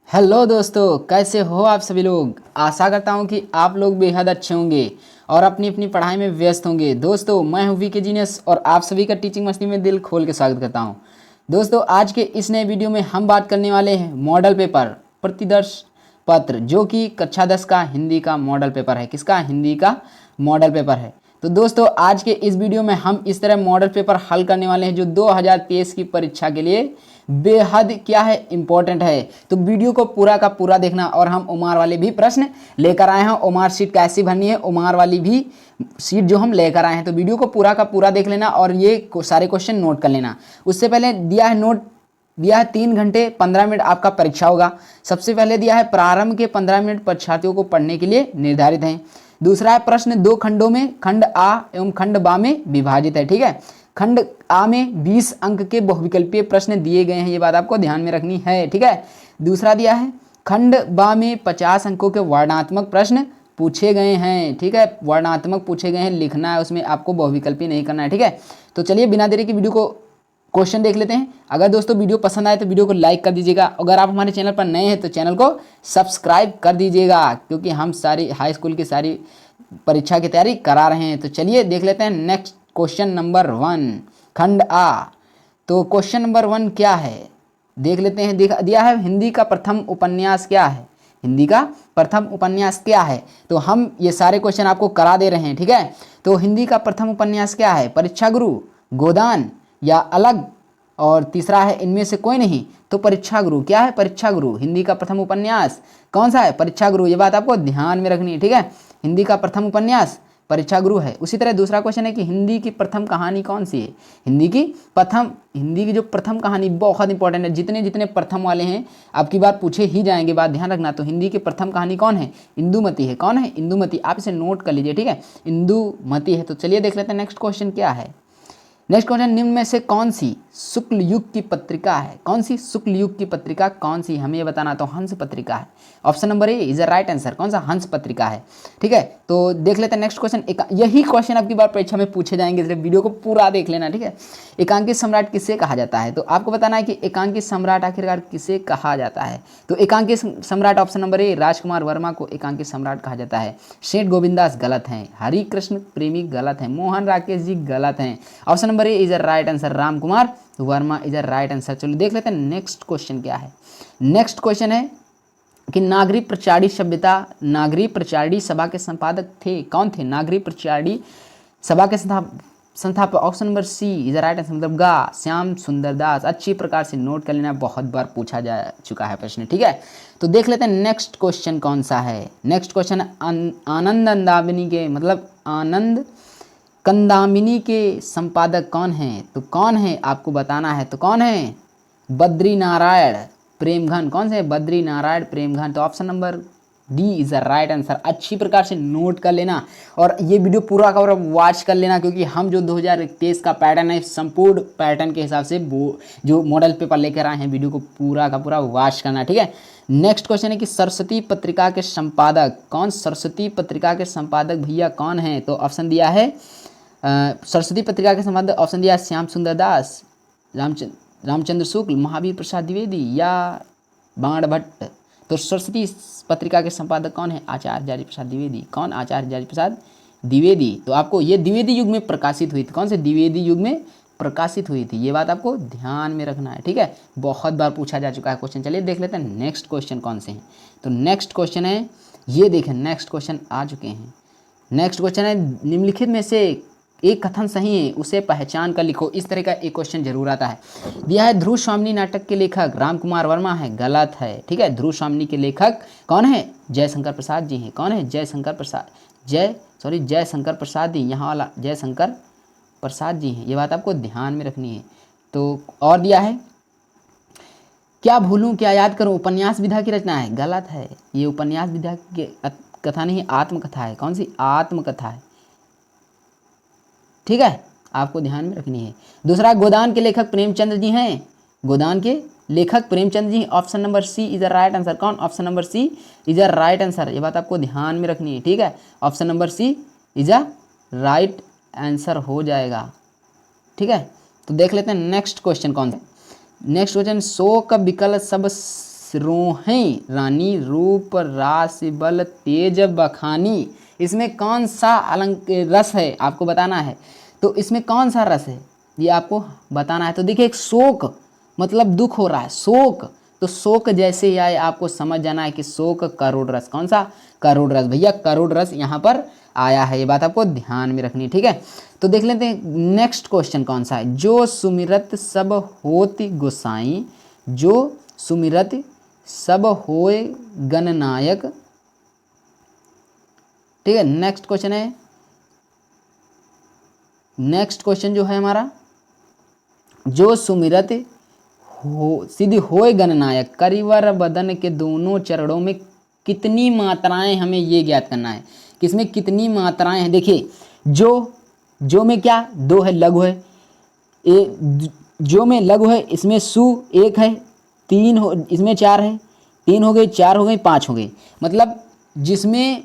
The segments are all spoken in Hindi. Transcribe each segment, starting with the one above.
हेलो दोस्तों, कैसे हो आप सभी लोग। आशा करता हूं कि आप लोग बेहद अच्छे होंगे और अपनी अपनी पढ़ाई में व्यस्त होंगे। दोस्तों, मैं हूं वीके जीनियस और आप सभी का टीचिंग मस्ती में दिल खोल के स्वागत करता हूं। दोस्तों, आज के इस नए वीडियो में हम बात करने वाले हैं मॉडल पेपर प्रतिदर्श पत्र, जो कि कक्षा 10 का हिंदी का मॉडल पेपर है। किसका? हिंदी का मॉडल पेपर है। तो दोस्तों, आज के इस वीडियो में हम इस तरह मॉडल पेपर हल करने वाले हैं जो 2023 की परीक्षा के लिए बेहद क्या है, इंपॉर्टेंट है। तो वीडियो को पूरा का पूरा देखना। और हम ओमार वाले भी प्रश्न लेकर आए हैं। ओमार शीट कैसी भरनी है, ओमार वाली भी सीट जो हम लेकर आए हैं। तो वीडियो को पूरा का पूरा देख लेना और ये सारे क्वेश्चन नोट कर लेना। उससे पहले दिया है नोट, दिया है 3 घंटे 15 मिनट आपका परीक्षा होगा। सबसे पहले दिया है प्रारंभ के 15 मिनट परीक्षार्थियों को पढ़ने के लिए निर्धारित हैं। दूसरा है प्रश्न 2 खंडों में, खंड आ एवं खंड बा में विभाजित है। ठीक है, खंड आ में 20 अंक के बहुविकल्पीय प्रश्न दिए गए हैं, ये बात आपको ध्यान में रखनी है। ठीक है, दूसरा दिया है खंड बा में 50 अंकों के वर्णनात्मक प्रश्न पूछे गए हैं। ठीक है, वर्णनात्मक पूछे गए हैं, लिखना है, उसमें आपको बहुविकल्पीय नहीं करना है। ठीक है, तो चलिए बिना देरी की वीडियो को क्वेश्चन देख लेते हैं। अगर दोस्तों वीडियो पसंद आए तो वीडियो को लाइक कर दीजिएगा। अगर आप हमारे चैनल पर नए हैं तो चैनल को सब्सक्राइब कर दीजिएगा, क्योंकि हम सारी हाई स्कूल की सारी परीक्षा की तैयारी करा रहे हैं। तो चलिए देख लेते हैं नेक्स्ट क्वेश्चन नंबर 1 खंड आ। तो क्वेश्चन नंबर 1 क्या है देख लेते हैं। दिया है हिंदी का प्रथम उपन्यास क्या है। हिंदी का प्रथम उपन्यास क्या है, तो हम ये सारे क्वेश्चन आपको करा दे रहे हैं। ठीक है, तो हिंदी का प्रथम उपन्यास क्या है? परीक्षा गुरु, गोदान या अलग। और तीसरा है इनमें से कोई नहीं। तो परीक्षा गुरु क्या है? परीक्षा गुरु हिंदी का प्रथम उपन्यास कौन सा है? परीक्षा गुरु। ये बात आपको ध्यान में रखनी है। ठीक है, हिंदी का प्रथम उपन्यास परीक्षा गुरु है। उसी तरह दूसरा क्वेश्चन है कि हिंदी की प्रथम कहानी कौन सी है। हिंदी की जो प्रथम कहानी बहुत इंपॉर्टेंट है। जितने जितने प्रथम वाले हैं अब की बार पूछे ही जाएंगे, बात ध्यान रखना। तो हिंदी की प्रथम कहानी कौन है? इंदुमती है। कौन है? इंदुमती। आप इसे नोट कर लीजिए। ठीक है, इंदुमती है। तो चलिए देख लेते हैं नेक्स्ट क्वेश्चन क्या है। नेक्स्ट क्वेश्चन, निम्न में से कौन सी शुक्ल युग की पत्रिका है? कौन सी शुक्ल युग की पत्रिका कौन सी, हमें ये बताना। तो हंस पत्रिका है। Option number A is the right answer. कौन सा? हंस पत्रिका है। ठीक है, तो देख लेते हैं नेक्स्ट क्वेश्चन। यही क्वेश्चन अब की बार परीक्षा में पूछे जाएंगे, इसलिए वीडियो को पूरा देख लेना। ठीक है, एकांकी सम्राट किसे कहा जाता है? तो आपको बताना है कि एकांकी सम्राट आखिरकार किसे कहा जाता है। तो एकांकी सम्राट ऑप्शन नंबर ए राजकुमार वर्मा को एकांकी सम्राट कहा जाता है। सेठ गोविंदास गलत हैं। हरि कृष्ण प्रेमी गलत हैं। मोहन राकेश जी गलत हैं। Option number A is a right answer. Ram Kumar Verma is a right answer. चलिए देख लेते हैं नेक्स्ट क्वेश्चन क्या है। नेक्स्ट क्वेश्चन है कि नागरी प्रचारणी सभा के संपादक थे। कौन थे? नागरी प्रचारणी सभा के संस्थापक। Option number C is right answer, मतलब गा श्याम सुंदर दास। अच्छी प्रकार से नोट कर लेना, बहुत बार पूछा जा चुका है प्रश्न। ठीक है, तो देख लेते हैं नेक्स्ट क्वेश्चन कौन सा है। नेक्स्ट क्वेश्चन आनंद अंदामिनी के, मतलब आनंद कंदामिनी के संपादक कौन हैं? तो कौन है आपको बताना है। तो कौन है? बद्री नारायण प्रेमघन। कौन से? बद्री नारायण प्रेमघन। तो option number D is the right answer. अच्छी प्रकार से नोट कर लेना और ये वीडियो पूरा का पूरा वॉच कर लेना, क्योंकि हम जो 2023 का पैटर्न है, संपूर्ण पैटर्न के हिसाब से वो जो मॉडल पेपर लेकर आए हैं, वीडियो को पूरा का पूरा वॉच करना। ठीक है, नेक्स्ट क्वेश्चन है कि सरस्वती पत्रिका के संपादक कौन? सरस्वती पत्रिका के संपादक भैया कौन है? तो ऑप्शन दिया है सरस्वती पत्रिका के संपादक, ऑप्शन दिया श्याम सुंदर दास, रामचंद्र शुक्ल, महावीर प्रसाद द्विवेदी या बाण भट्ट। तो सरस्वती पत्रिका के संपादक कौन है? आचार्य हजारी प्रसाद द्विवेदी। कौन? आचार्य हजारी प्रसाद द्विवेदी। तो आपको ये द्विवेदी युग में प्रकाशित हुई थी। कौन से? द्विवेदी युग में प्रकाशित हुई थी, ये बात आपको ध्यान में रखना है। ठीक है, बहुत बार पूछा जा चुका है क्वेश्चन। चलिए देख लेते हैं नेक्स्ट क्वेश्चन कौन से हैं। तो नेक्स्ट क्वेश्चन है, ये देखें नेक्स्ट क्वेश्चन आ चुके हैं। नेक्स्ट क्वेश्चन है निम्नलिखित में से एक कथन सही है, उसे पहचान कर लिखो। इस तरह का एक क्वेश्चन जरूर आता है। दिया है ध्रुव स्वामिनी नाटक के लेखक राम कुमार वर्मा है। गलत है। ठीक है, ध्रुव स्वामिनी के लेखक कौन है? जयशंकर प्रसाद जी हैं। कौन है? जयशंकर प्रसाद जी, यहाँ वाला जयशंकर प्रसाद जी हैं। ये बात आपको ध्यान में रखनी है। तो और दिया है क्या भूलूं क्या याद करूं उपन्यास विधा की रचना है। गलत है, ये उपन्यास विधा की कथा नहीं, आत्मकथा है। कौन सी? आत्मकथा है। ठीक है, आपको ध्यान में रखनी है। दूसरा, गोदान के लेखक प्रेमचंद जी हैं। गोदान के लेखक Premchand ji. Option number C is the right answer. कौन? Option number C is the right answer. ये बात आपको ध्यान में रखनी है। ठीक है, option number C is the right answer हो जाएगा। ठीक है, तो देख लेते हैं नेक्स्ट क्वेश्चन कौन सा। नेक्स्ट क्वेश्चन, शोक विकल सब रोहें रानी रूप रास बल तेज बखानी। इसमें कौन सा रस है आपको बताना है। तो इसमें कौन सा रस है ये आपको बताना है। तो देखिए एक शोक मतलब दुख हो रहा है, शोक, तो शोक जैसे ही आए आपको समझ जाना है कि शोक करुण रस। कौन सा? करुण रस। भैया करुण रस यहाँ पर आया है, ये बात आपको ध्यान में रखनी है, ठीक है। तो देख लेते हैं नेक्स्ट क्वेश्चन कौन सा है। जो सुमिरत सब होति गोसाई, जो सुमिरत सब होए गणनायक, ठीक है। नेक्स्ट क्वेश्चन है, नेक्स्ट क्वेश्चन जो है हमारा, जो सुमिरत हो सिद्धि होए गणनायक, करिवर बदन के दोनों चरणों में कितनी मात्राएं, हमें ये ज्ञात करना है कि इसमें कितनी मात्राएं हैं। देखिए जो में क्या दो है, लघु है, जो में लघु है, इसमें सु एक है, तीन हो, इसमें चार है, तीन हो गई, चार हो गई, पाँच हो गई। मतलब जिसमें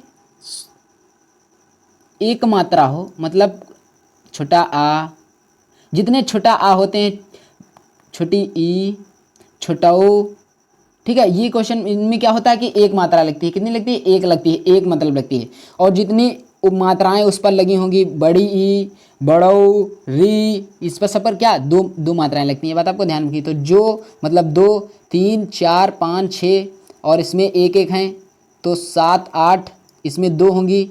एक मात्रा हो, मतलब छोटा आ, जितने छोटा आ होते हैं, छोटी ई, छोटा ओ, ठीक है। ये क्वेश्चन इनमें क्या होता है कि एक मात्रा लगती है, कितनी लगती है? एक लगती है, एक मतलब लगती है। और जितनी मात्राएं उस पर लगी होंगी, बड़ी ई, बड़ो, री, इस पर सब पर क्या दो मात्राएं लगती हैं, बात आपको ध्यान रखिए। तो जो मतलब 2, 3, 4, 5, 6 और इसमें एक एक हैं, तो 7, 8, इसमें 2 होंगी,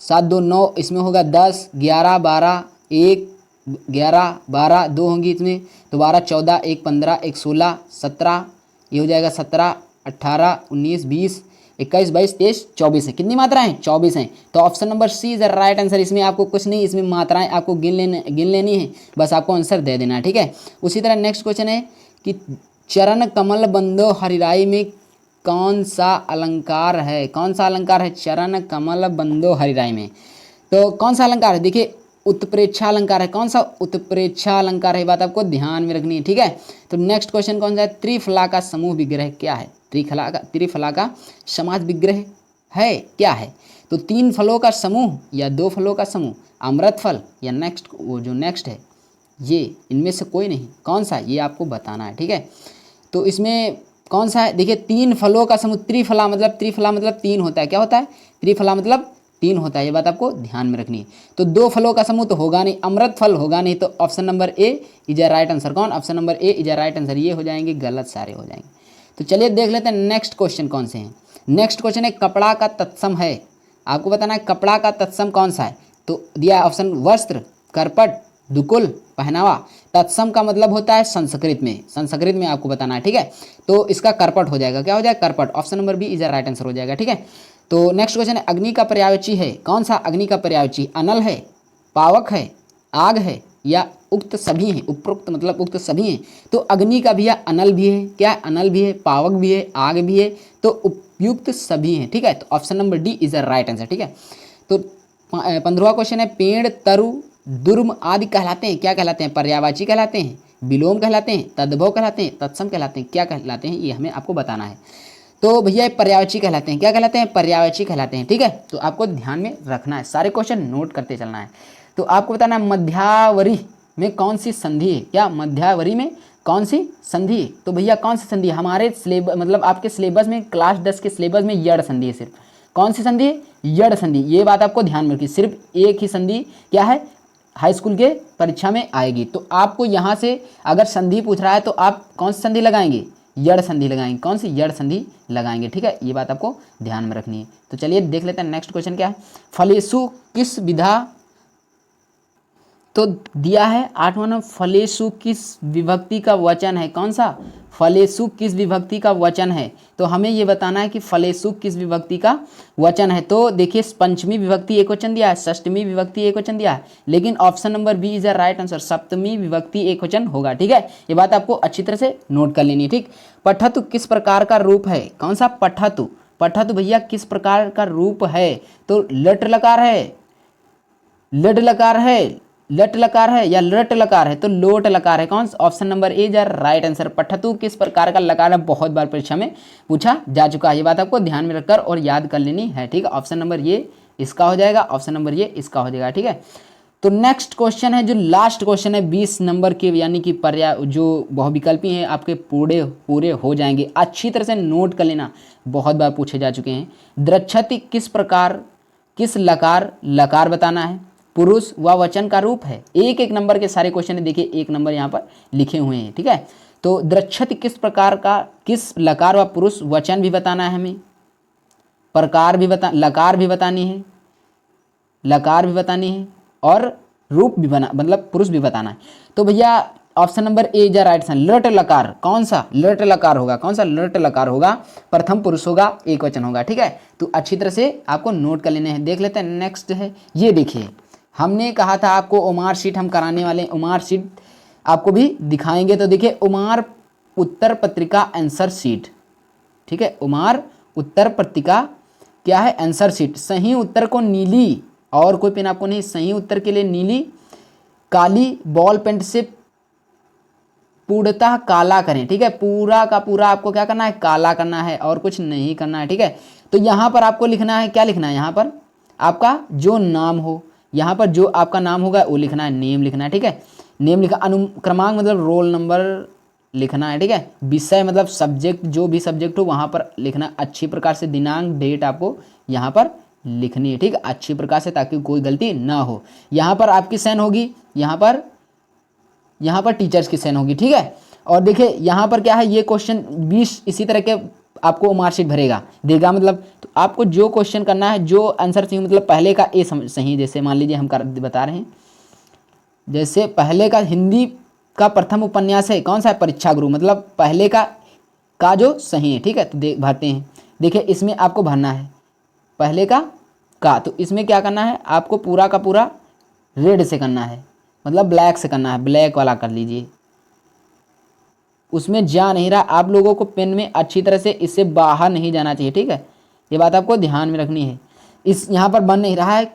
7, 2, 9, इसमें होगा 10, 11, 12, 1, 11, 12, 2 होंगी इसमें, तो 12, 14, 1, 15, 1, 16, 17, ये हो जाएगा 17, 18, 19, 20, 21, 22, 23, 24 है। कितनी मात्राएं? 24 हैं। तो option number C is the right answer. इसमें आपको कुछ नहीं, इसमें मात्राएं आपको गिन लेनी है, बस आपको आंसर दे देना है, ठीक है। उसी तरह नेक्स्ट क्वेश्चन है कि चरण कमल बंदो हरिराई में कौन सा अलंकार है? कौन सा अलंकार है चरण कमल बंदो हरिराई में? तो कौन सा अलंकार है? देखिए उत्प्रेक्षा अलंकार है। कौन सा? उत्प्रेक्षा अलंकार है, बात आपको ध्यान में रखनी है, ठीक है। तो नेक्स्ट क्वेश्चन कौन सा है? त्रिफला का समूह विग्रह क्या है? त्रिफला का समाज विग्रह है क्या है? तो 3 फलों का समूह या 2 फलों का समूह, अमृत फल या नेक्स्ट वो जो नेक्स्ट है ये, इनमें से कोई नहीं। कौन सा? ये आपको बताना है, ठीक है। तो इसमें कौन सा है? देखिए 3 फलों का समूह, त्रिफला मतलब 3 होता है। क्या होता है? त्रिफला मतलब 3 होता है, ये बात आपको ध्यान में रखनी है। तो 2 फलों का समूह तो होगा नहीं, अमृत फल होगा नहीं, तो option number A is a right answer. कौन? Option number A is a right answer. ये हो जाएंगे गलत, सारे हो जाएंगे। तो चलिए देख लेते हैं नेक्स्ट क्वेश्चन कौन से हैं। नेक्स्ट क्वेश्चन है कपड़ा का तत्सम है, आपको बताना है कपड़ा का तत्सम कौन सा है। तो दिया ऑप्शन वस्त्र, करपट, दुकुल, पहनावा। तत्सम का मतलब होता है संस्कृत में आपको बताना है, ठीक है। तो इसका करपट हो जाएगा, क्या हो जाएगा? करपट। Option number B is a right answer हो जाएगा, ठीक है। तो नेक्स्ट क्वेश्चन है अग्नि का पर्यायवाची है। कौन सा अग्नि का पर्यायवाची? अनल है, पावक है, आग है या उक्त सभी हैं? उपरोक्त मतलब उक्त सभी हैं। तो अग्नि का भी है, अनल भी है, क्या है? अनल भी है, पावक भी है, आग भी है, तो उपयुक्त सभी हैं, ठीक है। तो option number D is a right answer, ठीक है। तो 15वां क्वेश्चन है पेड़, तरु, दुर्म आदि कहलाते हैं, क्या कहलाते हैं? पर्यायवाची कहलाते हैं, विलोम कहलाते हैं, तद्भव कहलाते हैं, तत्सम कहलाते हैं, क्या कहलाते हैं? ये हमें आपको बताना है। तो भैया पर्यायवाची कहलाते हैं, क्या कहलाते हैं? पर्यायवाची कहलाते हैं, ठीक है। तो आपको ध्यान में रखना है, सारे क्वेश्चन नोट करते चलना है। तो आपको बताना है मध्यावरी में कौन सी संधि है? क्या मध्यावरी में कौन सी संधि है? तो भैया कौन सी संधि है? हमारे सिलेबस मतलब आपके सिलेबस में, क्लास 10 के सिलेबस में यड़ संधि है सिर्फ। कौन सी संधि है? यड़ संधि। ये बात आपको ध्यान में रखिए, सिर्फ एक ही संधि क्या है हाई स्कूल के परीक्षा में आएगी। तो आपको यहाँ से अगर संधि पूछ रहा है तो आप कौन सी संधि लगाएंगे? यड़ संधि लगाएंगे। कौन सी? यड़ संधि लगाएंगे, ठीक है। ये बात आपको ध्यान में रखनी है। तो चलिए देख लेते हैं नेक्स्ट क्वेश्चन क्या है। फलेषु किस विधा, तो दिया है 8वां नंबर, फलेषु किस विभक्ति का वचन है? कौन सा? फलेषु किस विभक्ति का वचन है? तो हमें ये बताना है कि फलेषु किस विभक्ति का वचन है। तो देखिए पंचमी विभक्ति एक वचन दिया है, षष्टमी विभक्ति एक वचन दिया है, लेकिन option number B is a right answer, सप्तमी विभक्ति एक वचन होगा, ठीक है। ये बात आपको अच्छी तरह से नोट कर लेनी है, ठीक। पठतु किस प्रकार का रूप है? कौन सा? पठतु। पठतु भैया किस प्रकार का रूप है? तो लट लकार है, लड लकार है, लट लकार है या लट लकार है? तो लोट लकार है। कौन? Option number A is right answer. पठतु किस प्रकार का लकार है? बहुत बार परीक्षा में पूछा जा चुका है, ये बात आपको ध्यान में रखकर और याद कर लेनी है, ठीक है। ऑप्शन नंबर ये इसका हो जाएगा, ऑप्शन नंबर ये इसका हो जाएगा, ठीक है। तो नेक्स्ट क्वेश्चन है, जो लास्ट क्वेश्चन है 20 नंबर के, यानी कि पर्याय जो बहुविकल्पी हैं आपके पूरे पूरे हो जाएंगे। अच्छी तरह से नोट कर लेना, बहुत बार पूछे जा चुके हैं। द्रच्छति किस प्रकार, किस लकार, लकार बताना है, पुरुष व वचन का रूप है। एक एक नंबर के सारे क्वेश्चन है, देखिए एक नंबर यहाँ पर लिखे हुए हैं, ठीक है। तो द्रच्छति किस प्रकार का, किस लकार व पुरुष वचन भी बताना है हमें, प्रकार भी लकार भी बतानी है, लकार भी बतानी है, और रूप भी बना मतलब पुरुष भी बताना है। तो भैया option number A is right answer. लट लकार, कौन सा लट लकार होगा, कौन सा लट लकार होगा, प्रथम पुरुष होगा, एक वचन होगा, ठीक है। तो अच्छी तरह से आपको नोट कर लेने हैं। देख लेते हैं नेक्स्ट है, ये देखिए हमने कहा था आपको उमार शीट हम कराने वाले हैं, उमार शीट आपको भी दिखाएंगे। तो देखिए उमार उत्तर पत्रिका आंसर शीट, ठीक है। उमार उत्तर पत्रिका क्या है, आंसर शीट। सही उत्तर को नीली, और कोई पेन आपको नहीं, सही उत्तर के लिए नीली काली बॉल पेन से पूर्णतः काला करें, ठीक है। पूरा का पूरा आपको क्या करना है, काला करना है, और कुछ नहीं करना है, ठीक है। तो यहाँ पर आपको लिखना है, क्या लिखना है, यहाँ पर आपका जो नाम हो, यहाँ पर जो आपका नाम होगा वो लिखना है, नेम लिखना है, ठीक है। नेम लिखा, अनुक्रमांक मतलब रोल नंबर लिखना है, ठीक है। विषय मतलब सब्जेक्ट, जो भी सब्जेक्ट हो वहाँ पर लिखना अच्छी प्रकार से, दिनांक डेट आपको यहाँ पर लिखनी है, ठीक है, अच्छी प्रकार से, ताकि कोई गलती ना हो। यहाँ पर आपकी साइन होगी, यहाँ पर टीचर्स की साइन होगी, ठीक है। और देखिए यहाँ पर क्या है, ये क्वेश्चन 20 इसी तरह के आपको मार्कशीट भरेगा देगा, मतलब तो आपको जो क्वेश्चन करना है, जो आंसर चाहिए, मतलब पहले का ए सही, जैसे मान लीजिए हम बता रहे हैं, जैसे पहले का हिंदी का प्रथम उपन्यास है, कौन सा है, परीक्षा गुरु, मतलब पहले का जो सही है, ठीक है। तो भरते हैं, देखिए इसमें आपको भरना है पहले का, तो इसमें क्या करना है आपको, पूरा का पूरा रेड से करना है, मतलब ब्लैक से करना है, ब्लैक वाला कर लीजिए। उसमें जा नहीं रहा, आप लोगों को पेन में अच्छी तरह से इससे बाहर नहीं जाना चाहिए, ठीक है। ये बात आपको ध्यान में रखनी है। इस यहाँ पर बन नहीं रहा है,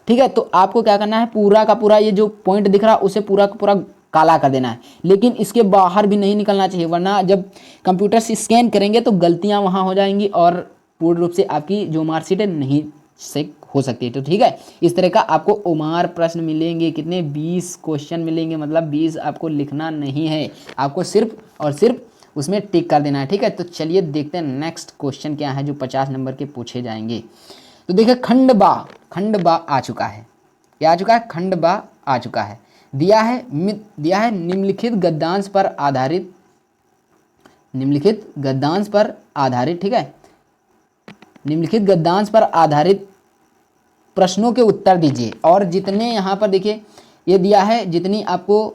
ठीक है। तो आपको क्या करना है, पूरा का पूरा ये जो पॉइंट दिख रहा है उसे पूरा का पूरा काला कर देना है, लेकिन इसके बाहर भी नहीं निकलना चाहिए, वरना जब कंप्यूटर से स्कैन करेंगे तो गलतियाँ वहाँ हो जाएंगी, और पूर्ण रूप से आपकी जो मार्कशीट है नहीं से हो सकती है। तो ठीक है, इस तरह का आपको उमार प्रश्न मिलेंगे, कितने 20 क्वेश्चन मिलेंगे, मतलब 20 आपको लिखना नहीं है, आपको सिर्फ और सिर्फ उसमें टिक कर देना है, ठीक है। तो चलिए देखते हैं नेक्स्ट क्वेश्चन क्या है जो 50 नंबर के पूछे जाएंगे। तो देखिए खंड बा आ चुका है, क्या आ चुका है, खंड बा आ चुका है। दिया है निम्नलिखित गद्यांश पर आधारित, निम्नलिखित गद्यांश पर आधारित, ठीक है, निम्नलिखित गद्यांश पर आधारित प्रश्नों के उत्तर दीजिए। और जितने यहाँ पर देखिए ये दिया है, जितनी आपको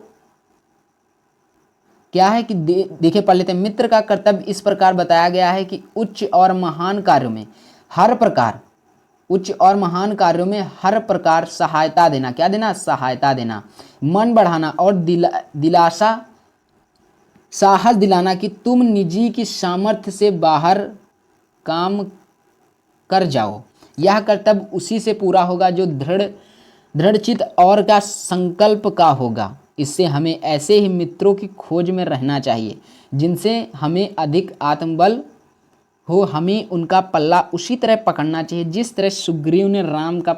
क्या है कि देखिए पढ़ लेते हैं। मित्र का कर्तव्य इस प्रकार बताया गया है कि उच्च और महान कार्यों में हर प्रकार, उच्च और महान कार्यों में हर प्रकार सहायता देना, क्या देना, सहायता देना, मन बढ़ाना और दिलासा साहस दिलाना कि तुम निजी की सामर्थ्य से बाहर काम कर जाओ। यह कर्तव्य उसी से पूरा होगा जो दृढ़चित और का संकल्प का होगा। इससे हमें ऐसे ही मित्रों की खोज में रहना चाहिए जिनसे हमें अधिक आत्मबल हो। हमें उनका पल्ला उसी तरह पकड़ना चाहिए जिस तरह सुग्रीव ने राम का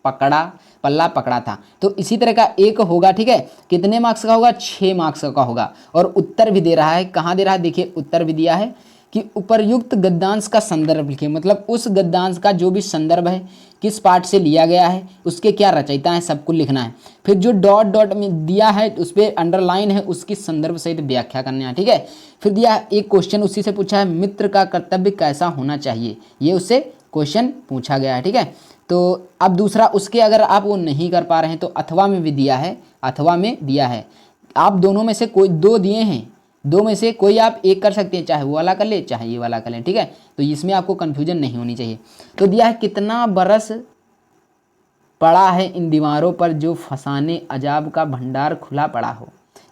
पल्ला पकड़ा था। तो इसी तरह का एक होगा, ठीक है। कितने मार्क्स का होगा, 6 मार्क्स का होगा। और उत्तर भी दे रहा है, कहाँ दे रहा है, देखिए उत्तर भी दिया है कि उपर्युक्त गद्यांश का संदर्भ लिखिए, मतलब उस गद्यांश का जो भी संदर्भ है, किस पार्ट से लिया गया है, उसके क्या रचयिता है, सब कुछ लिखना है। फिर जो डॉट डॉट में दिया है उस पर अंडरलाइन है, उसकी संदर्भ सहित व्याख्या करना है, ठीक है। फिर दिया एक क्वेश्चन उसी से पूछा है, मित्र का कर्तव्य कैसा होना चाहिए, ये उससे क्वेश्चन पूछा गया है, ठीक है। तो अब दूसरा उसके अगर आप वो नहीं कर पा रहे हैं तो अथवा में भी दिया है, अथवा में दिया है, आप दोनों में से कोई दो दिए हैं, दो में से कोई आप एक कर सकते हैं, चाहे वो वाला कर ले चाहे ये वाला कर लें, ठीक है। तो इसमें आपको कन्फ्यूजन नहीं होनी चाहिए। तो दिया है कितना बरस पड़ा है इन दीवारों पर जो फसाने अजाब का भंडार खुला पड़ा हो।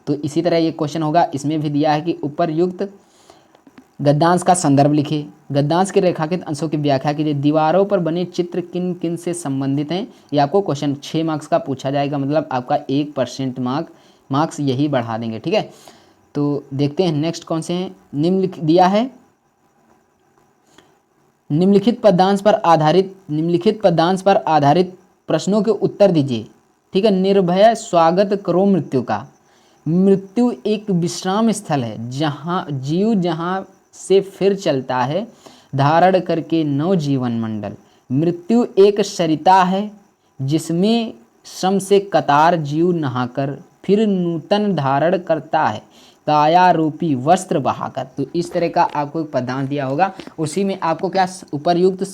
तो इसी तरह ये क्वेश्चन होगा, इसमें भी दिया है कि उपरयुक्त गद्यांश का संदर्भ लिखिए, गद्यांश के रेखांकित अंशों की व्याख्या कीजिए, दीवारों पर बने चित्र किन किन से संबंधित हैं। ये आपको क्वेश्चन 6 मार्क्स का पूछा जाएगा, मतलब आपका 1% मार्क्स यही बढ़ा देंगे, ठीक है। तो देखते हैं नेक्स्ट कौन से हैं। दिया है निम्नलिखित पदांश पर आधारित प्रश्नों के उत्तर दीजिए, ठीक है। निर्भय स्वागत करो मृत्यु का। मृत्यु एक विश्राम स्थल है जहाँ जहाँ से फिर चलता है धारण करके नव जीवन मंडल। मृत्यु एक सरिता है जिसमें श्रम से कतार जीव नहाकर फिर नूतन धारण करता है काया रूपी वस्त्र बहाकर। तो इस तरह का आपको एक पदांश दिया होगा, उसी में आपको क्या उपरयुक्त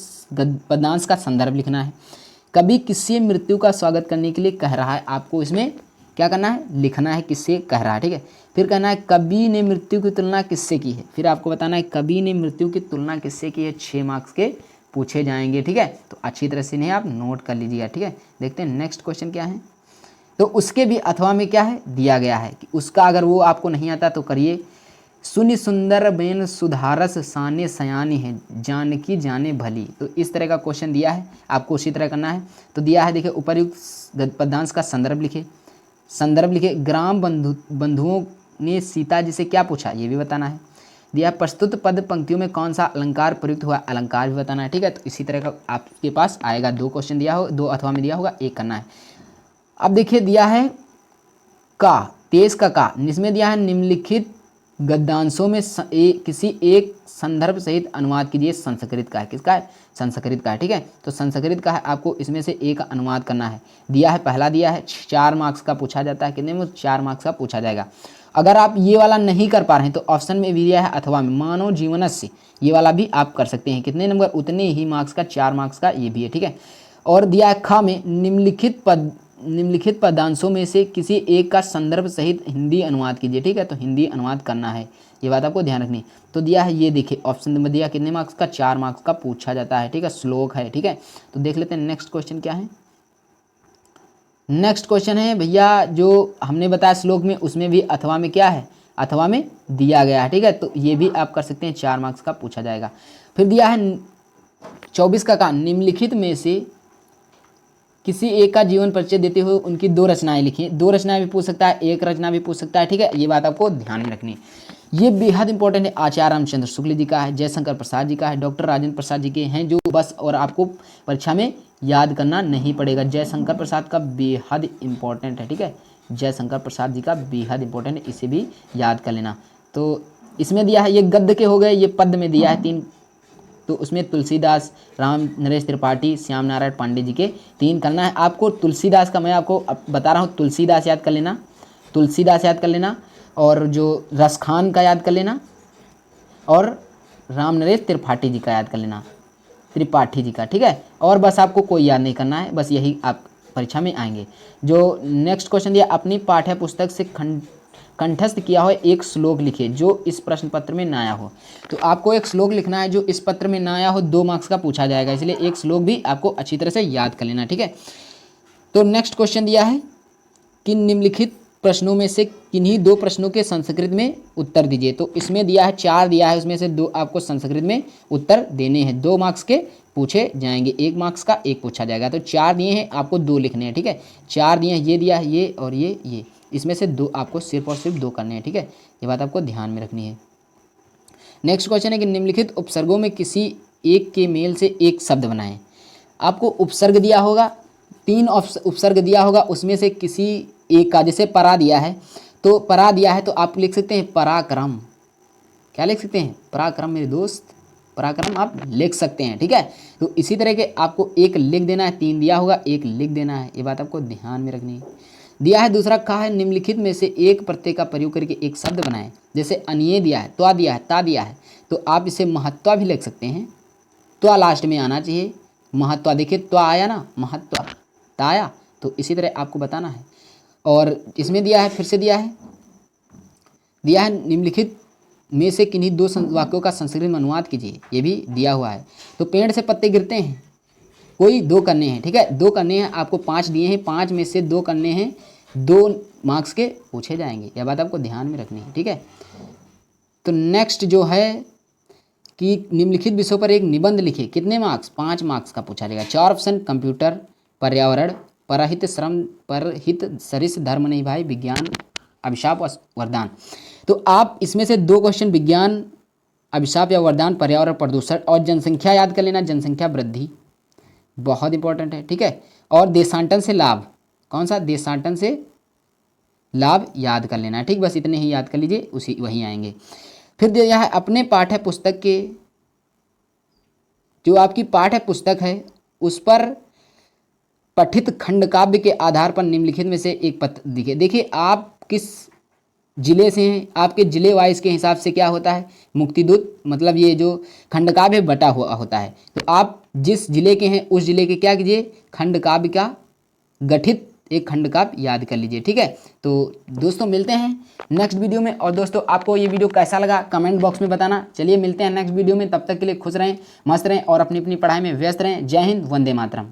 पदांश का संदर्भ लिखना है। कभी किसी मृत्यु का स्वागत करने के लिए कह रहा है, आपको इसमें क्या करना है, लिखना है किससे कह रहा है, ठीक है। फिर कहना है कवि ने मृत्यु की तुलना किससे की है, फिर आपको बताना है कवि ने मृत्यु की तुलना किससे की है। 6 मार्क्स के पूछे जाएंगे, ठीक है। तो अच्छी तरह से इन्हें आप नोट कर लीजिएगा, ठीक है। देखते हैं नेक्स्ट क्वेश्चन क्या है। तो उसके भी अथवा में क्या है दिया गया है कि उसका अगर वो आपको नहीं आता तो करिए। सुनि सुंदर बेन सुधारस साने सयानी है जानकी जाने भली। तो इस तरह का क्वेश्चन दिया है, आपको उसी तरह करना है। तो दिया है, देखिए उपर्युक्त पदांश का संदर्भ लिखे। ग्राम बंधुओं ने सीता जी से क्या पूछा, ये भी बताना है। दिया प्रस्तुत पद पंक्तियों में कौन सा अलंकार प्रयुक्त हुआ, अलंकार भी बताना है, ठीक है। तो इसी तरह का आपके पास आएगा, 2 क्वेश्चन दिया हो, 2 अथवा में दिया होगा, 1 करना है। अब देखिए दिया है का, तेज का, इसमें दिया है निम्नलिखित गद्यांशों में किसी एक संदर्भ सहित अनुवाद कीजिए। संस्कृत का है, किसका है, संस्कृत का है, ठीक है। तो संस्कृत का है, आपको इसमें से एक अनुवाद करना है। दिया है, पहला दिया है 4 मार्क्स का पूछा जाता है, कितने में 4 मार्क्स का पूछा जाएगा। अगर आप ये वाला नहीं कर पा रहे हैं तो ऑप्शन में भी दिया है अथवा में मानव जीवनस्य, ये वाला भी आप कर सकते हैं। कितने नंबर, उतने ही मार्क्स का, 4 मार्क्स का ये भी है, ठीक है। और दिया है ख में निम्नलिखित पदांशों में से किसी एक का संदर्भ सहित हिंदी अनुवाद कीजिए, ठीक है। तो हिंदी अनुवाद करना है, ये बात आपको ध्यान रखनी। तो दिया है, ये देखिए ऑप्शन में दिया कितने मार्क्स का, 4 मार्क्स का पूछा जाता है, ठीक है। श्लोक है, ठीक है। तो देख लेते हैं नेक्स्ट क्वेश्चन क्या है। नेक्स्ट क्वेश्चन है भैया, जो हमने बताया श्लोक में, उसमें भी अथवा में क्या है, अथवा में दिया गया है, ठीक है। तो ये भी आप कर सकते हैं, 4 मार्क्स का पूछा जाएगा। फिर दिया है 24 का निम्नलिखित में से किसी एक का जीवन परिचय देते हुए उनकी 2 रचनाएं लिखिए। 2 रचनाएं भी पूछ सकता है, 1 रचना भी पूछ सकता है, ठीक है। ये बात आपको ध्यान में रखनी है। ये बेहद इंपॉर्टेंट है। आचार्य रामचंद्र शुक्ल जी का है, जयशंकर प्रसाद जी का है, डॉक्टर राजेंद्र प्रसाद जी के हैं, जो बस और आपको परीक्षा में याद करना नहीं पड़ेगा। जयशंकर प्रसाद का बेहद इंपॉर्टेंट है, ठीक है। जयशंकर प्रसाद जी का बेहद इंपॉर्टेंट है, इसे भी याद कर लेना। तो इसमें दिया है, ये गद्य के हो गए, ये पद में दिया है 3। तो उसमें तुलसीदास, राम नरेश त्रिपाठी, श्याम नारायण पांडे जी के 3 करना है आपको। तुलसीदास का मैं आपको बता रहा हूँ, तुलसीदास याद कर लेना, तुलसीदास याद कर लेना, और जो रसखान का याद कर लेना, और राम नरेश त्रिपाठी जी का याद कर लेना, त्रिपाठी जी का, ठीक है। और बस आपको कोई याद नहीं करना है, बस यही आप परीक्षा में आएंगे। जो नेक्स्ट क्वेश्चन दिया, अपनी पाठ्य पुस्तक से कंठस्थ किया हुआ एक श्लोक लिखिए जो इस प्रश्न पत्र में न आया हो। तो आपको एक श्लोक लिखना है जो इस पत्र में न आया हो, 2 मार्क्स का पूछा जाएगा, इसलिए एक श्लोक भी आपको अच्छी तरह से याद कर लेना, ठीक है। तो नेक्स्ट क्वेश्चन दिया है कि निम्नलिखित प्रश्नों में से किन्हीं 2 प्रश्नों के संस्कृत में उत्तर दीजिए। तो इसमें दिया है 4 दिया है, उसमें से 2 आपको संस्कृत में उत्तर देने हैं। 2 मार्क्स के पूछे जाएंगे, 1 मार्क्स का 1 पूछा जाएगा। तो 4 दिए हैं, आपको 2 लिखने हैं, ठीक है। 4 दिए हैं, ये दिया है, ये और ये, इसमें से 2 आपको सिर्फ और सिर्फ 2 करने हैं, ठीक है। ये बात आपको ध्यान में रखनी है। नेक्स्ट क्वेश्चन है कि निम्नलिखित उपसर्गों में किसी एक के मेल से एक शब्द बनाएं। आपको उपसर्ग दिया होगा, 3 उपसर्ग दिया होगा, उसमें से किसी एक का, जैसे परा दिया है, तो परा दिया है तो आप लिख सकते हैं पराक्रम। क्या लिख सकते हैं, पराक्रम मेरे दोस्त, पराक्रम आप लिख सकते हैं, ठीक है। तो इसी तरह के आपको 1 लिख देना है, 3 दिया होगा, 1 लिख देना है, ये बात आपको ध्यान में रखनी है। दिया है दूसरा, कहा है निम्नलिखित में से एक प्रत्यय का प्रयोग करके एक शब्द बनाएं। जैसे अनिय दिया है, त्वा दिया है, ता दिया है, तो आप इसे महत्वा भी लिख सकते हैं, त्वा लास्ट में आना चाहिए, महत्वा। देखिए त्वा आया ना, महत्वा, ता आया, तो इसी तरह आपको बताना है। और इसमें दिया है, फिर से दिया है निम्नलिखित में से किन्हीं 2 वाक्यों का संस्कृत में अनुवाद कीजिए, ये भी दिया हुआ है। तो पेड़ से पत्ते गिरते हैं, कोई 2 करने हैं, ठीक है, 2 करने हैं, आपको 5 दिए हैं, 5 में से 2 करने हैं, 2 मार्क्स के पूछे जाएंगे, यह बात आपको ध्यान में रखनी है, ठीक है। तो नेक्स्ट जो है कि निम्नलिखित विषयों पर एक निबंध लिखिए, कितने मार्क्स, 5 मार्क्स का पूछा जाएगा। 4 ऑप्शन, कंप्यूटर, पर्यावरण, परहित श्रम, परहित सरिस, धर्म नहीं भाई, विज्ञान, अभिशाप और वरदान। तो आप इसमें से 2 क्वेश्चन विज्ञान, अभिशाप या वरदान, पर्यावरण, प्रदूषण, और जनसंख्या याद कर लेना, जनसंख्या वृद्धि बहुत इंपॉर्टेंट है, ठीक है। और देशांतरण से लाभ, कौन सा, देशाटन से लाभ याद कर लेना है। ठीक, बस इतने ही याद कर लीजिए, उसी वहीं आएंगे। फिर दिया है अपने पाठ्य पुस्तक के, जो आपकी पाठ्य पुस्तक है उस पर पठित खंड काव्य के आधार पर निम्नलिखित में से एक पत्र दिखे। देखिए आप किस जिले से हैं, आपके जिले वाइज के हिसाब से क्या होता है, मुक्तिदूत मतलब ये जो खंड काव्य बटा हुआ होता है। तो आप जिस जिले के हैं उस जिले के क्या कीजिए, खंड काव्य का गठित एक खंड काव्य याद कर लीजिए। ठीक है, तो दोस्तों मिलते हैं नेक्स्ट वीडियो में। और दोस्तों आपको ये वीडियो कैसा लगा कमेंट बॉक्स में बताना। चलिए मिलते हैं नेक्स्ट वीडियो में, तब तक के लिए खुश रहें, मस्त रहें और अपनी अपनी पढ़ाई में व्यस्त रहें। जय हिंद, वंदे मातरम।